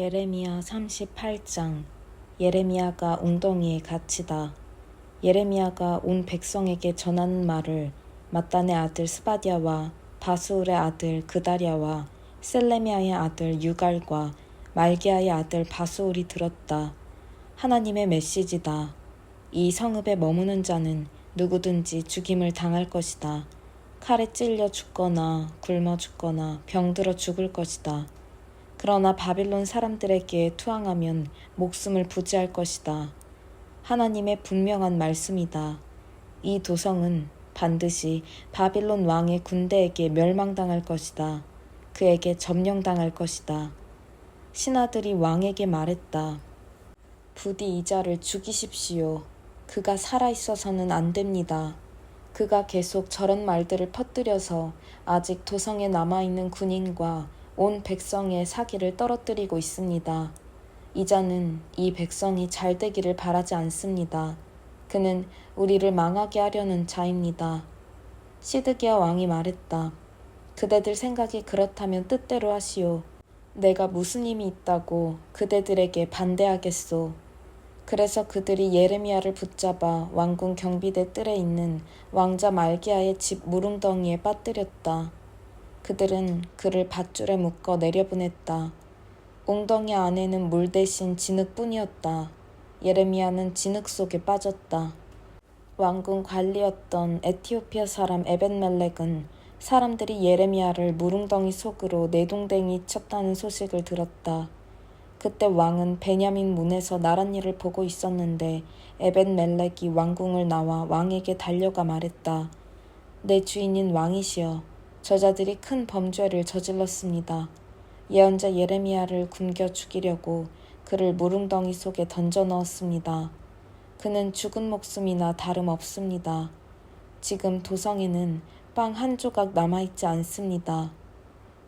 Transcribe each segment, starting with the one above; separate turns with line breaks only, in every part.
예레미야 38장. 예레미야가 웅덩이에 갇히다. 예레미야가 온 백성에게 전하는 말을 mattan의 아들 스바디아와 바스울의 아들 그다랴와 셀레미야의 아들 유갈과 말기야의 아들 바스울이 들었다. 하나님의 메시지다. 이 성읍에 머무는 자는 누구든지 죽임을 당할 것이다. 칼에 찔려 죽거나 굶어 죽거나 병들어 죽을 것이다. 그러나 바빌론 사람들에게 투항하면 목숨을 부지할 것이다. 하나님의 분명한 말씀이다. 이 도성은 반드시 바빌론 왕의 군대에게 멸망당할 것이다. 그에게 점령당할 것이다. 신하들이 왕에게 말했다. 부디 이 자를 죽이십시오. 그가 살아있어서는 안 됩니다. 그가 계속 저런 말들을 퍼뜨려서 아직 도성에 남아있는 군인과 온 백성의 사기를 떨어뜨리고 있습니다. 이 자는 이 백성이 잘 되기를 바라지 않습니다. 그는 우리를 망하게 하려는 자입니다. 시드기야 왕이 말했다. 그대들 생각이 그렇다면 뜻대로 하시오. 내가 무슨 힘이 있다고 그대들에게 반대하겠소. 그래서 그들이 예레미야를 붙잡아 왕궁 경비대 뜰에 있는 왕자 말기야의 집 무릉덩이에 빠뜨렸다. 그들은 그를 밧줄에 묶어 내려보냈다. 웅덩이 안에는 물 대신 진흙뿐이었다. 예레미야는 진흙 속에 빠졌다. 왕궁 관리였던 에티오피아 사람 에벤멜렉은 사람들이 예레미야를 무릉덩이 속으로 내동댕이 쳤다는 소식을 들었다. 그때 왕은 베냐민 문에서 나란 일을 보고 있었는데 에벤멜렉이 왕궁을 나와 왕에게 달려가 말했다. 내 주인인 왕이시여. 저자들이 큰 범죄를 저질렀습니다. 예언자 예레미야를 굶겨 죽이려고 그를 무릉덩이 속에 던져 넣었습니다. 그는 죽은 목숨이나 다름없습니다. 지금 도성에는 빵 한 조각 남아있지 않습니다.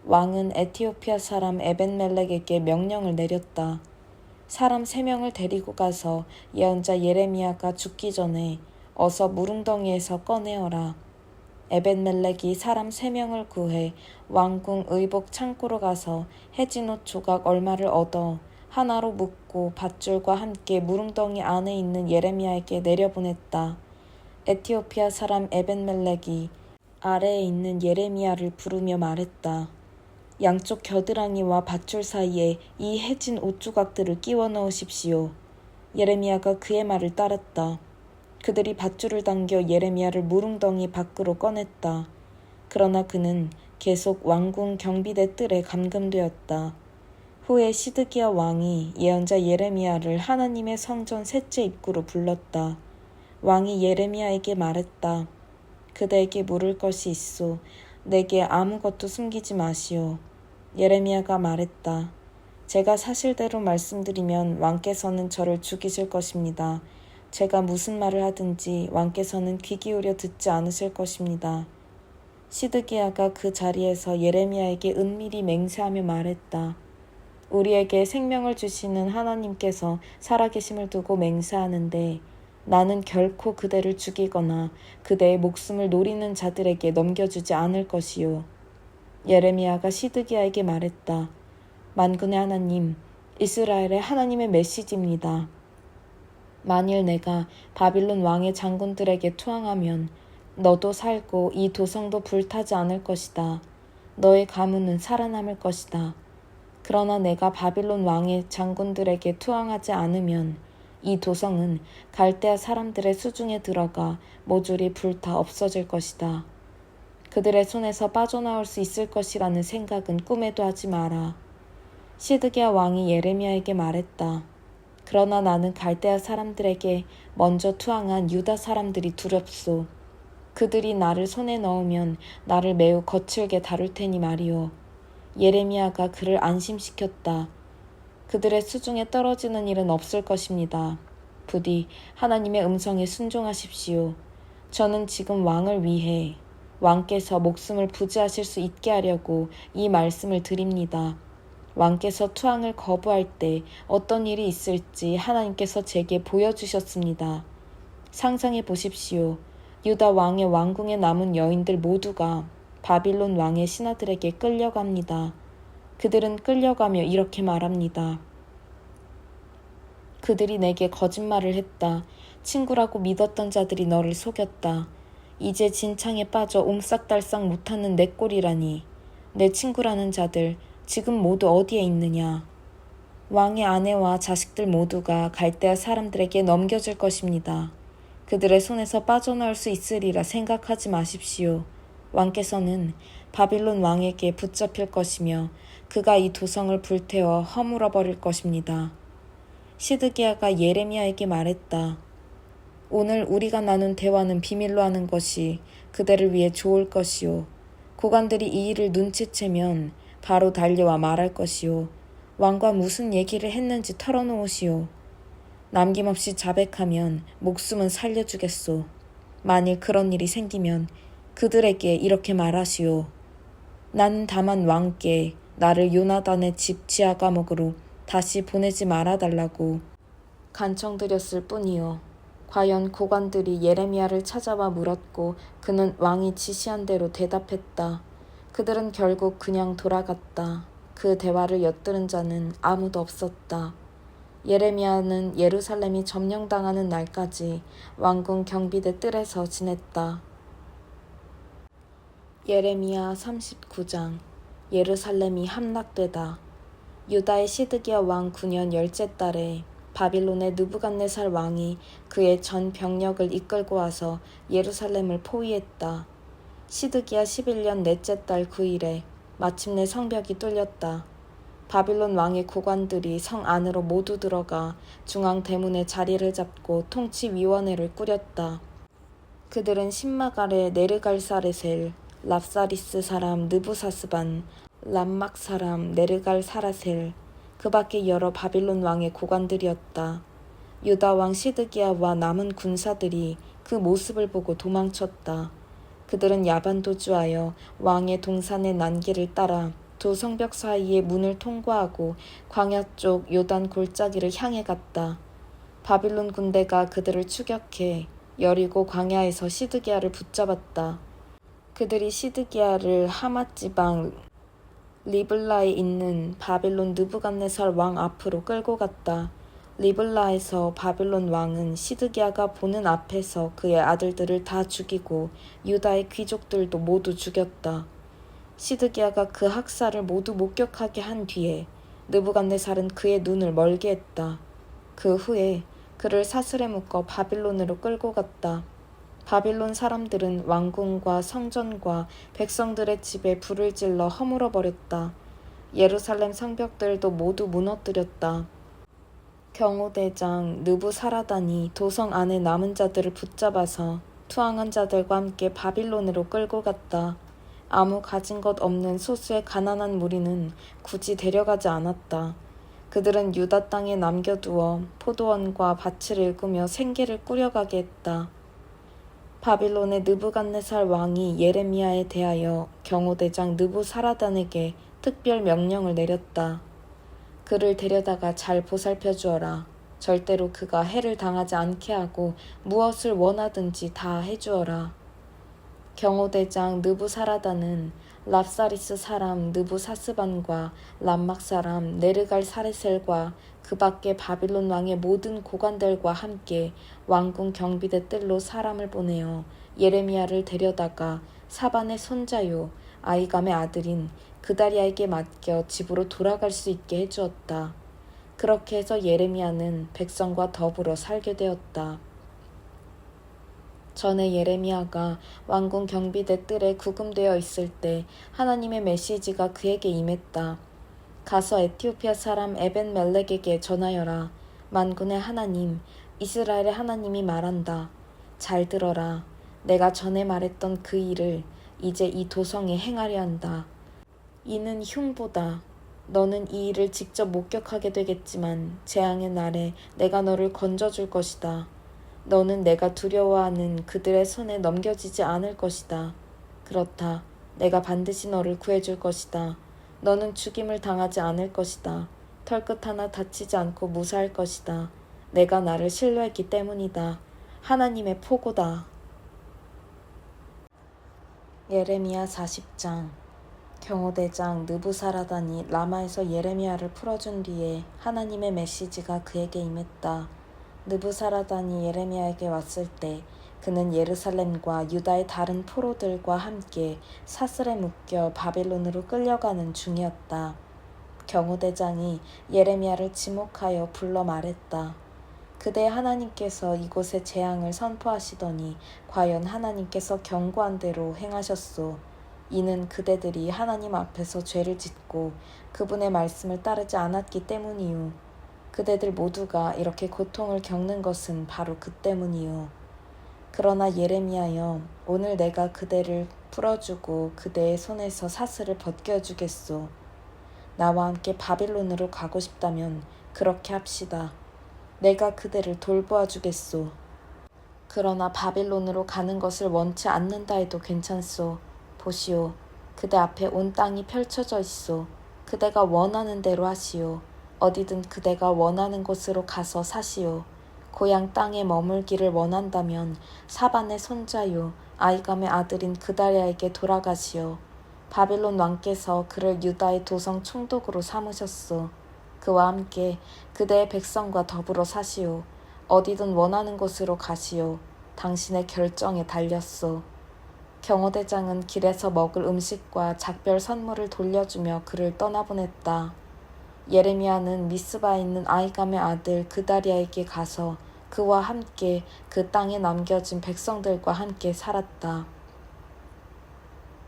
왕은 에티오피아 사람 에벤멜렉에게 명령을 내렸다. 사람 3명을 데리고 가서 예언자 예레미야가 죽기 전에 어서 무릉덩이에서 꺼내어라. 에벤멜렉이 사람 3명을 구해 왕궁 의복 창고로 가서 해진 옷 조각 얼마를 얻어 하나로 묶고 밧줄과 함께 무릉덩이 안에 있는 예레미야에게 내려보냈다. 에티오피아 사람 에벤멜렉이 아래에 있는 예레미야를 부르며 말했다. 양쪽 겨드랑이와 밧줄 사이에 이 해진 옷 조각들을 끼워 넣으십시오. 예레미야가 그의 말을 따랐다. 그들이 밧줄을 당겨 예레미야를 무릉덩이 밖으로 꺼냈다. 그러나 그는 계속 왕궁 경비대 뜰에 감금되었다. 후에 시드기야 왕이 예언자 예레미야를 하나님의 성전 셋째 입구로 불렀다. 왕이 예레미야에게 말했다. 그대에게 물을 것이 있소. 내게 아무것도 숨기지 마시오. 예레미야가 말했다. 제가 사실대로 말씀드리면 왕께서는 저를 죽이실 것입니다. 제가 무슨 말을 하든지 왕께서는 귀 기울여 듣지 않으실 것입니다. 시드기야가 그 자리에서 예레미야에게 은밀히 맹세하며 말했다. 우리에게 생명을 주시는 하나님께서 살아계심을 두고 맹세하는데 나는 결코 그대를 죽이거나 그대의 목숨을 노리는 자들에게 넘겨주지 않을 것이요. 예레미야가 시드기야에게 말했다. 만군의 하나님, 이스라엘의 하나님의 메시지입니다. 만일 내가 바빌론 왕의 장군들에게 투항하면 너도 살고 이 도성도 불타지 않을 것이다. 너의 가문은 살아남을 것이다. 그러나 내가 바빌론 왕의 장군들에게 투항하지 않으면 이 도성은 갈대아 사람들의 수중에 들어가 모조리 불타 없어질 것이다. 그들의 손에서 빠져나올 수 있을 것이라는 생각은 꿈에도 하지 마라. 시드기야 왕이 예레미야에게 말했다. 그러나 나는 갈대아 사람들에게 먼저 투항한 유다 사람들이 두렵소. 그들이 나를 손에 넣으면 나를 매우 거칠게 다룰 테니 말이오. 예레미야가 그를 안심시켰다. 그들의 수중에 떨어지는 일은 없을 것입니다. 부디 하나님의 음성에 순종하십시오. 저는 지금 왕을 위해 왕께서 목숨을 부지하실 수 있게 하려고 이 말씀을 드립니다. 왕께서 투항을 거부할 때 어떤 일이 있을지 하나님께서 제게 보여주셨습니다. 상상해 보십시오. 유다 왕의 왕궁에 남은 여인들 모두가 바빌론 왕의 신하들에게 끌려갑니다. 그들은 끌려가며 이렇게 말합니다. 그들이 내게 거짓말을 했다. 친구라고 믿었던 자들이 너를 속였다. 이제 진창에 빠져 옴싹달싹 못하는 내 꼴이라니. 내 친구라는 자들 지금 모두 어디에 있느냐. 왕의 아내와 자식들 모두가 갈대아 사람들에게 넘겨질 것입니다. 그들의 손에서 빠져나올 수 있으리라 생각하지 마십시오. 왕께서는 바빌론 왕에게 붙잡힐 것이며 그가 이 도성을 불태워 허물어 버릴 것입니다. 시드기야가 예레미야에게 말했다. 오늘 우리가 나눈 대화는 비밀로 하는 것이 그대를 위해 좋을 것이요. 고관들이 이 일을 눈치채면 바로 달려와 말할 것이요. 왕과 무슨 얘기를 했는지 털어놓으시오. 남김없이 자백하면 목숨은 살려주겠소. 만일 그런 일이 생기면 그들에게 이렇게 말하시오. 나는 다만 왕께 나를 요나단의 집 지하 감옥으로 다시 보내지 말아달라고 간청드렸을 뿐이요. 과연 고관들이 예레미야를 찾아와 물었고 그는 왕이 지시한 대로 대답했다. 그들은 결국 그냥 돌아갔다. 그 대화를 엿들은 자는 아무도 없었다. 예레미야는 예루살렘이 점령당하는 날까지 왕궁 경비대 뜰에서 지냈다. 예레미야 39장 예루살렘이 함락되다. 유다의 시드기야 왕 9년 10째 달에 바빌론의 느부갓네살 왕이 그의 전 병력을 이끌고 와서 예루살렘을 포위했다. 시드기야 11년 넷째 달 9일에 마침내 성벽이 뚫렸다. 바빌론 왕의 고관들이 성 안으로 모두 들어가 중앙 대문에 자리를 잡고 통치위원회를 꾸렸다. 그들은 신막 아래 네르갈사레셀, 랍사리스 사람 느부사스반, 람막 사람 네르갈 사라셀, 그 밖에 여러 바빌론 왕의 고관들이었다. 유다 왕 시드기야와 남은 군사들이 그 모습을 보고 도망쳤다. 그들은 야반도주하여 왕의 동산의 난길을 따라 두 성벽 사이의 문을 통과하고 광야 쪽 요단 골짜기를 향해 갔다. 바빌론 군대가 그들을 추격해 여리고 광야에서 시드기야를 붙잡았다. 그들이 시드기야를 하맛 지방 리블라에 있는 바빌론 느부갓네살 왕 앞으로 끌고 갔다. 리블라에서 바빌론 왕은 시드기야가 보는 앞에서 그의 아들들을 다 죽이고 유다의 귀족들도 모두 죽였다. 시드기야가 그 학살을 모두 목격하게 한 뒤에 느부갓네살은 그의 눈을 멀게 했다. 그 후에 그를 사슬에 묶어 바빌론으로 끌고 갔다. 바빌론 사람들은 왕궁과 성전과 백성들의 집에 불을 질러 허물어 버렸다. 예루살렘 성벽들도 모두 무너뜨렸다. 경호대장 느부사라단이 도성 안에 남은 자들을 붙잡아서 투항한 자들과 함께 바빌론으로 끌고 갔다. 아무 가진 것 없는 소수의 가난한 무리는 굳이 데려가지 않았다. 그들은 유다 땅에 남겨두어 포도원과 밭을 일구며 생계를 꾸려가게 했다. 바빌론의 느부갓네살 왕이 예레미야에 대하여 경호대장 느부사라단에게 특별 명령을 내렸다. 그를 데려다가 잘 보살펴 주어라. 절대로 그가 해를 당하지 않게 하고 무엇을 원하든지 다 해주어라. 경호대장 느부사라단은 랍사리스 사람 느부사스반과 람막 사람 네르갈 사레셀과 그 밖에 바빌론 왕의 모든 고관들과 함께 왕궁 경비대 뜰로 사람을 보내어 예레미야를 데려다가 사반의 손자요 아이감의 아들인 그다리아에게 맡겨 집으로 돌아갈 수 있게 해주었다. 그렇게 해서 예레미야는 백성과 더불어 살게 되었다. 전에 예레미야가 왕궁 경비대 뜰에 구금되어 있을 때 하나님의 메시지가 그에게 임했다. 가서 에티오피아 사람 에벤멜렉에게 전하여라. 만군의 하나님, 이스라엘의 하나님이 말한다. 잘 들어라. 내가 전에 말했던 그 일을 이제 이 도성에 행하려 한다. 이는 흉보다. 너는 이 일을 직접 목격하게 되겠지만 재앙의 날에 내가 너를 건져줄 것이다. 너는 내가 두려워하는 그들의 손에 넘겨지지 않을 것이다. 그렇다. 내가 반드시 너를 구해줄 것이다. 너는 죽임을 당하지 않을 것이다. 털끝 하나 다치지 않고 무사할 것이다. 내가 나를 신뢰했기 때문이다. 하나님의 포고다. 예레미야 40장 경호대장 느부사라단이 라마에서 예레미야를 풀어준 뒤에 하나님의 메시지가 그에게 임했다. 느부사라단이 예레미야에게 왔을 때 그는 예루살렘과 유다의 다른 포로들과 함께 사슬에 묶여 바빌론으로 끌려가는 중이었다. 경호대장이 예레미야를 지목하여 불러 말했다. 그대 하나님께서 이곳에 재앙을 선포하시더니 과연 하나님께서 경고한 대로 행하셨소. 이는 그대들이 하나님 앞에서 죄를 짓고 그분의 말씀을 따르지 않았기 때문이요. 그대들 모두가 이렇게 고통을 겪는 것은 바로 그 때문이요. 그러나 예레미야여, 오늘 내가 그대를 풀어주고 그대의 손에서 사슬을 벗겨주겠소. 나와 함께 바빌론으로 가고 싶다면 그렇게 합시다. 내가 그대를 돌보아 주겠소. 그러나 바빌론으로 가는 것을 원치 않는다 해도 괜찮소. 보시오. 그대 앞에 온 땅이 펼쳐져 있소. 그대가 원하는 대로 하시오. 어디든 그대가 원하는 곳으로 가서 사시오. 고향 땅에 머물기를 원한다면 사반의 손자요 아이감의 아들인 그다랴에게 돌아가시오. 바빌론 왕께서 그를 유다의 도성 총독으로 삼으셨소. 그와 함께 그대의 백성과 더불어 사시오. 어디든 원하는 곳으로 가시오. 당신의 결정에 달렸소. 경호대장은 길에서 먹을 음식과 작별 선물을 돌려주며 그를 떠나보냈다. 예레미야는 미스바에 있는 아이감의 아들 그다랴에게 가서 그와 함께 그 땅에 남겨진 백성들과 함께 살았다.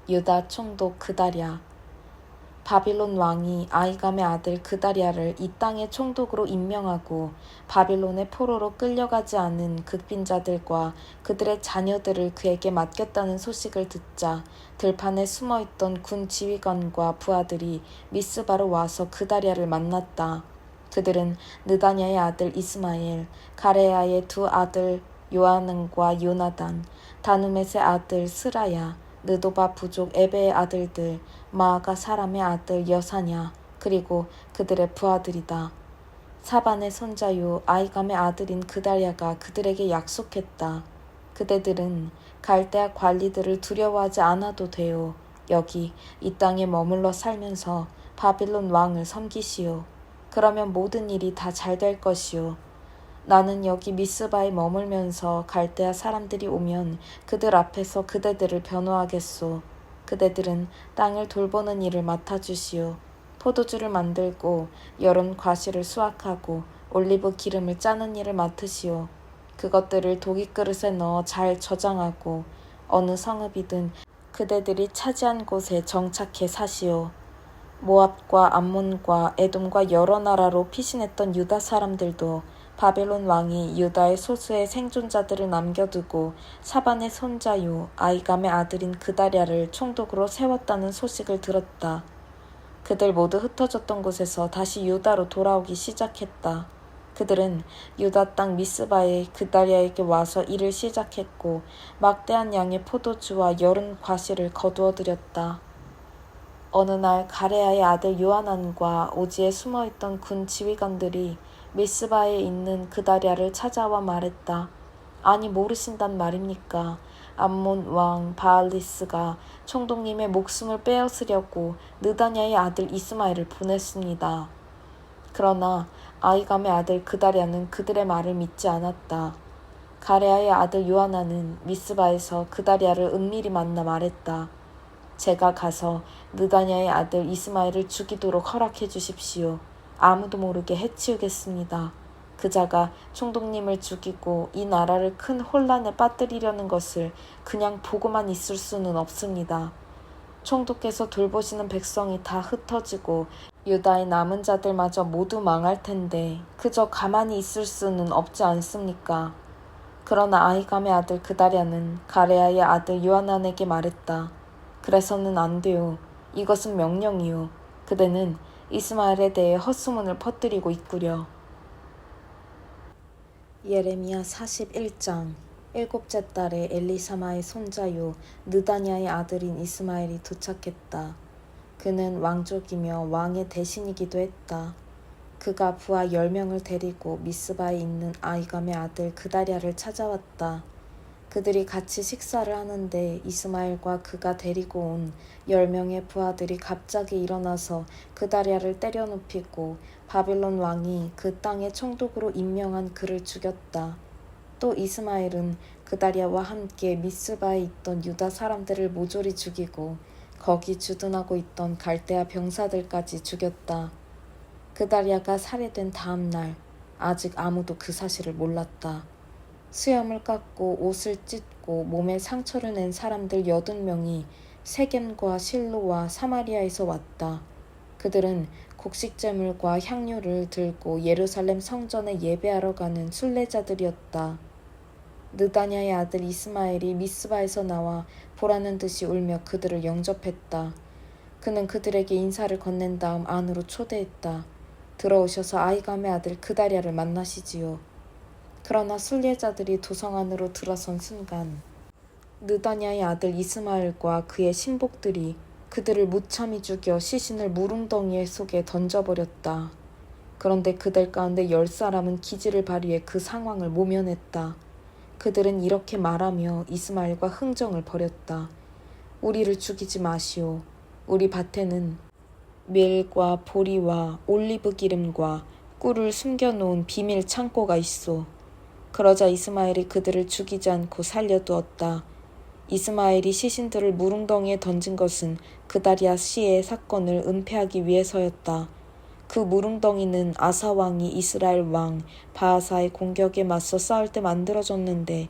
유다 총독 그다랴. 바빌론 왕이 아이감의 아들 그다랴를 이 땅의 총독으로 임명하고 바빌론의 포로로 끌려가지 않은 극빈자들과 그들의 자녀들을 그에게 맡겼다는 소식을 듣자 들판에 숨어있던 군 지휘관과 부하들이 미스바로 와서 그다랴를 만났다. 그들은 느다냐의 아들 이스마엘, 가레야의 두 아들 요하난과 요나단, 다누멧의 아들 스라야, 느도바 부족 에베의 아들들, 마아가 사람의 아들 여사냐, 그리고 그들의 부하들이다. 사반의 손자요 아이감의 아들인 그다랴가 그들에게 약속했다. 그대들은 갈대아 관리들을 두려워하지 않아도 돼요. 여기 이 땅에 머물러 살면서 바빌론 왕을 섬기시오. 그러면 모든 일이 다 잘 될 것이오. 나는 여기 미스바에 머물면서 갈대아 사람들이 오면 그들 앞에서 그대들을 변호하겠소. 그대들은 땅을 돌보는 일을 맡아주시오. 포도주를 만들고 여름 과실을 수확하고 올리브 기름을 짜는 일을 맡으시오. 그것들을 도깃그릇에 넣어 잘 저장하고 어느 성읍이든 그대들이 차지한 곳에 정착해 사시오. 모압과 암몬과 에돔과 여러 나라로 피신했던 유다 사람들도 바벨론 왕이 유다의 소수의 생존자들을 남겨두고 사반의 손자요 아이감의 아들인 그다랴를 총독으로 세웠다는 소식을 들었다. 그들 모두 흩어졌던 곳에서 다시 유다로 돌아오기 시작했다. 그들은 유다 땅 미스바에 그다랴에게 와서 일을 시작했고 막대한 양의 포도주와 여름 과실을 거두어들였다. 어느 날 가레야의 아들 요하난과 오지에 숨어있던 군 지휘관들이 미스바에 있는 그다랴를 찾아와 말했다. 아니 모르신단 말입니까? 암몬 왕 바알리스가 총독님의 목숨을 빼앗으려고 느다냐의 아들 이스마엘을 보냈습니다. 그러나 아이감의 아들 그다랴는 그들의 말을 믿지 않았다. 가레야의 아들 요하난은 미스바에서 그다랴를 은밀히 만나 말했다. 제가 가서 느다냐의 아들 이스마엘을 죽이도록 허락해 주십시오. 아무도 모르게 해치우겠습니다. 그자가 총독님을 죽이고 이 나라를 큰 혼란에 빠뜨리려는 것을 그냥 보고만 있을 수는 없습니다. 총독께서 돌보시는 백성이 다 흩어지고 유다의 남은 자들마저 모두 망할 텐데 그저 가만히 있을 수는 없지 않습니까? 그러나 아이감의 아들 그다랴는 가레야의 아들 요하난에게 말했다. 그래서는 안 돼요. 이것은 명령이요. 그대는 이스마엘에 대해 헛소문을 퍼뜨리고 있구려. 예레미야 41장. 일곱째 달에 엘리사마의 손자요 느다냐의 아들인 이스마엘이 도착했다. 그는 왕족이며 왕의 대신이기도 했다. 그가 부하 10명을 데리고 미스바에 있는 아이감의 아들 그다랴를 찾아왔다. 그들이 같이 식사를 하는데 이스마엘과 그가 데리고 온 10명의 부하들이 갑자기 일어나서 그다리아를 때려눕히고 바빌론 왕이 그 땅의 총독으로 임명한 그를 죽였다. 또 이스마엘은 그다리아와 함께 미스바에 있던 유다 사람들을 모조리 죽이고 거기 주둔하고 있던 갈대아 병사들까지 죽였다. 그다리아가 살해된 다음 날 아직 아무도 그 사실을 몰랐다. 수염을 깎고 옷을 찢고 몸에 상처를 낸 사람들 80명이 세겜과 실로와 사마리아에서 왔다. 그들은 곡식제물과 향료를 들고 예루살렘 성전에 예배하러 가는 순례자들이었다. 느다냐의 아들 이스마엘이 미스바에서 나와 보라는 듯이 울며 그들을 영접했다. 그는 그들에게 인사를 건넨 다음 안으로 초대했다. 들어오셔서 아히감의 아들 그다리아를 만나시지요. 그러나 순례자들이 도성 안으로 들어선 순간 느다냐의 아들 이스마엘과 그의 신복들이 그들을 무참히 죽여 시신을 무릉덩이 속에 던져버렸다. 그런데 그들 가운데 10사람은 기지를 발휘해 그 상황을 모면했다. 그들은 이렇게 말하며 이스마엘과 흥정을 벌였다. 우리를 죽이지 마시오. 우리 밭에는 밀과 보리와 올리브 기름과 꿀을 숨겨놓은 비밀 창고가 있어. 그러자 이스마엘이 그들을 죽이지 않고 살려두었다. 이스마엘이 시신들을 무릉덩이에 던진 것은 그다리아 시의 사건을 은폐하기 위해서였다. 그 무릉덩이는 아사 왕이 이스라엘 왕 바하사의 공격에 맞서 싸울 때 만들어졌는데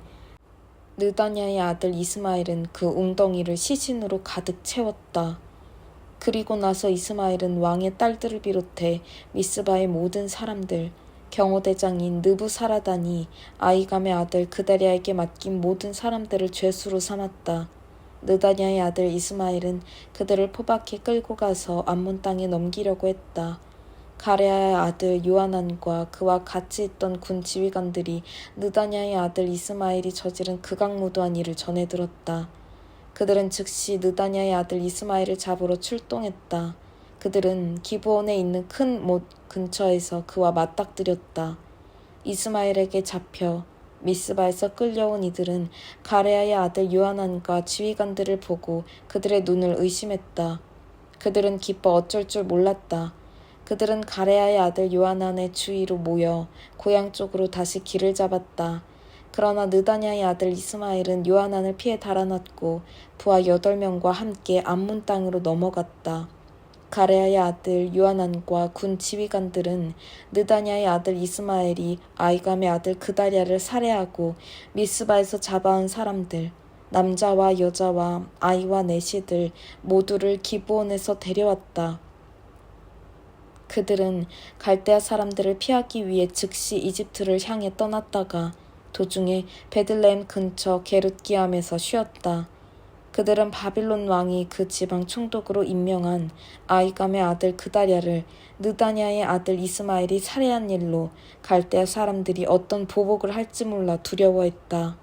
느다냐의 아들 이스마엘은 그 웅덩이를 시신으로 가득 채웠다. 그리고 나서 이스마엘은 왕의 딸들을 비롯해 미스바의 모든 사람들, 경호대장인 느부사라단이 아히감의 아들 그다리아에게 맡긴 모든 사람들을 죄수로 삼았다. 느다냐의 아들 이스마엘은 그들을 포박해 끌고 가서 암몬 땅에 넘기려고 했다. 가레아의 아들 요하난과 그와 같이 있던 군 지휘관들이 느다냐의 아들 이스마엘이 저지른 극악무도한 일을 전해 들었다. 그들은 즉시 느다냐의 아들 이스마엘을 잡으러 출동했다. 그들은 기브온에 있는 큰 못 근처에서 그와 맞닥뜨렸다. 이스마엘에게 잡혀 미스바에서 끌려온 이들은 가레아의 아들 요하난과 지휘관들을 보고 그들의 눈을 의심했다. 그들은 기뻐 어쩔 줄 몰랐다. 그들은 가레아의 아들 요하난의 주위로 모여 고향 쪽으로 다시 길을 잡았다. 그러나 느다냐의 아들 이스마엘은 요하난을 피해 달아났고 부하 8명과 함께 암몬 땅으로 넘어갔다. 가레아의 아들 요하난과 군 지휘관들은 느다냐의 아들 이스마엘이 아히감의 아들 그다리아를 살해하고 미스바에서 잡아온 사람들, 남자와 여자와 아이와 내시들 모두를 기브온에서 데려왔다. 그들은 갈대아 사람들을 피하기 위해 즉시 이집트를 향해 떠났다가 도중에 베들레헴 근처 게룻기암에서 쉬었다. 그들은 바빌론 왕이 그 지방 총독으로 임명한 아히감의 아들 그다리아를 느다냐의 아들 이스마엘이 살해한 일로 갈대아 사람들이 어떤 보복을 할지 몰라 두려워했다.